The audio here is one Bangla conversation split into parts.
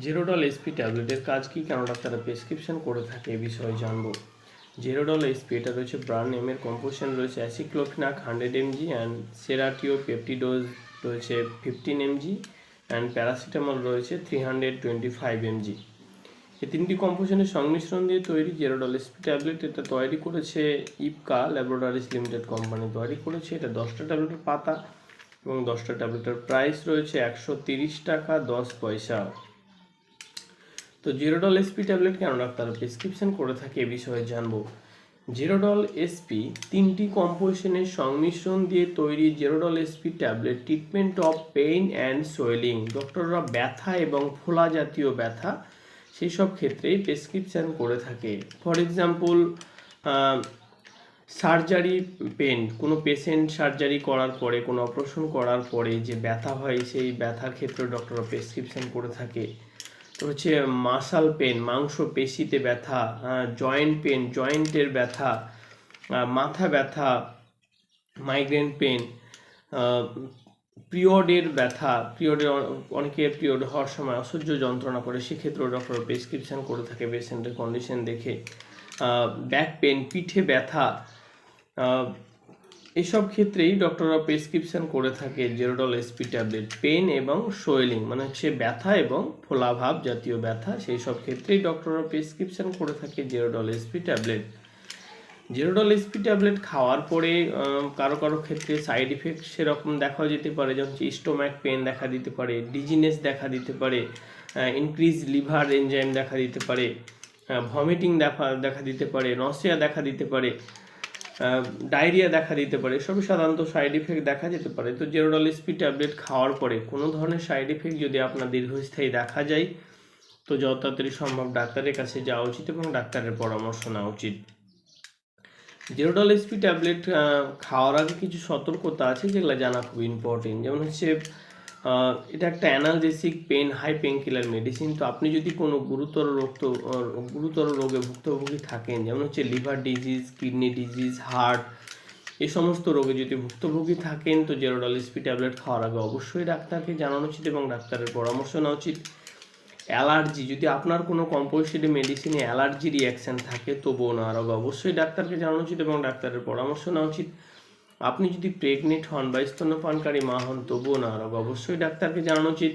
জেরোডল এসপি ট্যাবলেটের কাজ কি, কেন ডাক্তাররা প্রেসক্রিপশন করে থাকে এ বিষয়ে জানবো। জেরোডল এসপি এটা রয়েছে ব্র্যান্ড নেমের, কম্পোজিশন রয়েছে অ্যাসিক্লোফেনাক 100 mg অ্যান্ড সেরাটিও পেপটিডোজ রয়েছে 15 mg অ্যান্ড প্যারাসিটামল রয়েছে 325 mg। এই তিনটি কম্পোজিশনের সংমিশ্রণ দিয়ে তৈরি জেরোডল এসপি ট্যাবলেট। এটা তৈরি করেছে ইপকা ল্যাবরেটরিজ লিমিটেড কোম্পানি তৈরি করেছে। এটা 10টা ট্যাবলেটের পাতা এবং 10টা ট্যাবলেটের প্রাইস রয়েছে 130 টাকা 10 পয়সা। তো জেরোডল এসপি ট্যাবলেট কেন ডাক্তাররা প্রেসক্রিপশন করে থাকে এ বিষয়ে জানবো। জেরোডল এসপি তিনটি কম্পোজিশনের সংমিশ্রণ দিয়ে তৈরি Zerodol SP tablet treatment of pain and swelling. ডক্টররা ব্যথা এবং ফোলা জাতীয় ব্যথা সেই সব ক্ষেত্রেই প্রেসক্রিপশন করে থাকে। ফর এক্সাম্পল সার্জারি পেন, কোনো পেশেন্ট সার্জারি করার পরে, কোনো অপারেশন করার পরে যে ব্যথা হয় সেই ব্যথার ক্ষেত্রে ডক্টররা প্রেসক্রিপশন করে থাকে। তো হচ্ছে মাসাল পেন, মাংস পেশিতে ব্যথা, জয়েন্ট পেন, জয়েন্টের ব্যথা, মাথা ব্যথা, মাইগ্রেন পেন, পিরিয়ডের ব্যথা, অনেকে পিরিয়ড হওয়ার সময় অসহ্য যন্ত্রণা করে, সেক্ষেত্রেও ডক্টর প্রেসক্রিপশন করে থাকে পেশেন্টের কন্ডিশন দেখে। ব্যাক পেন, পিঠে ব্যথা, এইসব ক্ষেত্রেই ডক্টররা প্রেসক্রিপশন করে থাকে জেরোডল এসপি ট্যাবলেট। পেন এবং সোয়েলিং মানে হচ্ছে ব্যথা এবং ফোলাভাব জাতীয় ব্যথা, সেই সব ক্ষেত্রেই ডক্টররা প্রেসক্রিপশন করে থাকে Zerodol SP tablet. Zerodol SP tablet খাওয়ার পরে কারো কারো ক্ষেত্রে সাইড ইফেক্ট সেরকম দেখা যেতে পারে, যেমন স্টোম্যাক পেন দেখা দিতে পারে, ডিজিনেস দেখা দিতে পারে, ইনক্রিজ লিভার এনজাইম দেখা দিতে পারে, ভমিটিং দেখা দিতে পারে, নসিয়া দেখা দিতে পারে, ডায়রিয়া দেখা দিতে পারে। সবই সাধারণত সাইড ইফেক্ট দেখা যেতে পারে। তো জেরোডল এসপি ট্যাবলেট খাওয়ার পরে কোনো ধরনের সাইড ইফেক্ট যদি আপনার দীর্ঘস্থায়ী দেখা যায় তো যত তাড়াতাড়ি সম্ভব ডাক্তারের কাছে যাওয়া উচিত এবং ডাক্তারের পরামর্শ নেওয়া উচিত। জেরোডল এসপি ট্যাবলেট খাওয়ার আগে কিছু সতর্কতা আছে যেগুলো জানা খুব ইম্পর্টেন্ট। যেমন হচ্ছে এটা একটা analgesic pain high pain killer medicine. তো আপনি যদি কোনো গুরুতর রোগে ভুক্তভোগী থাকেন, যেমন হচ্ছে liver disease, kidney disease, heart, এই সমস্ত রোগে যদি ভুক্তভোগী থাকেন তো জেরোডল এসপি ট্যাবলেট খাওয়ার আগে অবশ্যই ডাক্তারকে জানানো উচিত এবং ডাক্তারের পরামর্শ নেওয়া উচিত। অ্যালার্জি, যদি আপনার কোনো কম্পোজিশন মেডিসিনে অ্যালার্জি রিয়াকশান থাকে তবুও নেওয়ার আগে অবশ্যই ডাক্তারকে জানানো উচিত এবং ডাক্তারের পরামর্শ নেওয়া উচিত। আপনি যদি প্রেগনেন্ট হন বা স্তন্যপানকারী মা হন তবুও নেওয়ার আগে অবশ্যই ডাক্তারকে জানানো উচিত।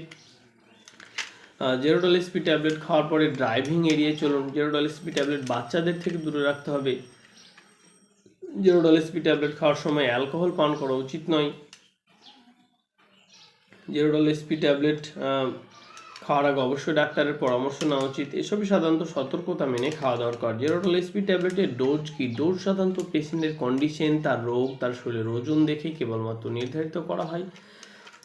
জেরোডল এসপি ট্যাবলেট খাওয়ার পরে ড্রাইভিং এড়িয়ে চলুন। জেরোডল এসপি ট্যাবলেট বাচ্চাদের থেকে দূরে রাখতে হবে। জেরোডল এসপি ট্যাবলেট খাওয়ার সময় অ্যালকোহল পান করা উচিত নয়। জেরোডল এসপি ট্যাবলেট খাওয়ার আগে অবশ্যই ডাক্তারের পরামর্শ নেওয়া উচিত। এসবই সাধারণত সতর্কতা মেনে খাওয়া দরকার। জেরোডল এসপি ট্যাবলেটের ডোজ কি? ডোজ সাধারণত পেশেন্টের কন্ডিশন, তার রোগ, তার শরীরের ওজন দেখে কেবলমাত্র নির্ধারিত করা হয়।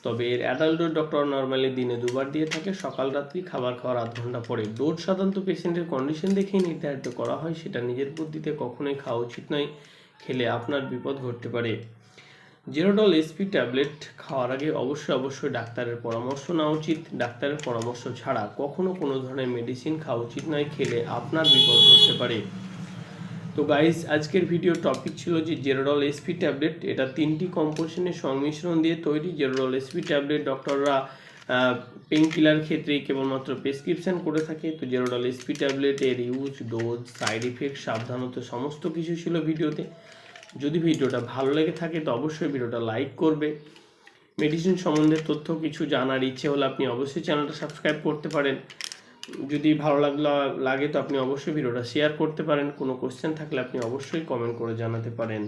তবে এর অ্যাডাল্ট ডোজ ডক্টর নর্মালি দিনে 2বার দিয়ে থাকে, সকাল রাত্রি, খাবার খাওয়ার আধ ঘন্টা পরে। ডোজ সাধারণত পেশেন্টের কন্ডিশন দেখেই নির্ধারিত করা হয়, সেটা নিজের বুদ্ধিতে কখনোই খাওয়া উচিত নয়, খেলে আপনার বিপদ ঘটতে পারে। জেরোডল এসপি ট্যাবলেট খাওয়ার আগে অবশ্যই ডাক্তারের পরামর্শ নেওয়া উচিত। ডাক্তারের পরামর্শ ছাড়া কখনো কোনো ধরনের মেডিসিন খাওয়া উচিত নয়, খেলে আপনার বিপদ ঘটতে পারে। তো গাইস, আজকের ভিডিও টপিক ছিল যে জেরোডল এসপি ট্যাবলেট। এটা 3টি কম্পোজিশনের সংমিশ্রণ দিয়ে তৈরি। জেরোডল এসপি ট্যাবলেট ডক্টররা পেইন কিলার ক্ষেত্রে কেবলমাত্র প্রেসক্রিপশন করে থাকে। তো জেরোডল এসপি ট্যাবলেটের ইউজ, ডোজ, সাইড ইফেক্ট, সাবধানতা সমস্ত কিছু ছিল ভিডিওতে। যদি ভিডিওটা ভালো লেগে থাকে তো অবশ্যই ভিডিওটা লাইক করবে। মেডিসিন সম্বন্ধে তথ্য কিছু জানার ইচ্ছে হলে আপনি অবশ্যই চ্যানেলটা সাবস্ক্রাইব করতে পারেন। যদি ভালো লাগে তো আপনি অবশ্যই ভিডিওটা শেয়ার করতে পারেন। কোনো কোশ্চেন থাকলে আপনি অবশ্যই কমেন্ট করে জানাতে পারেন।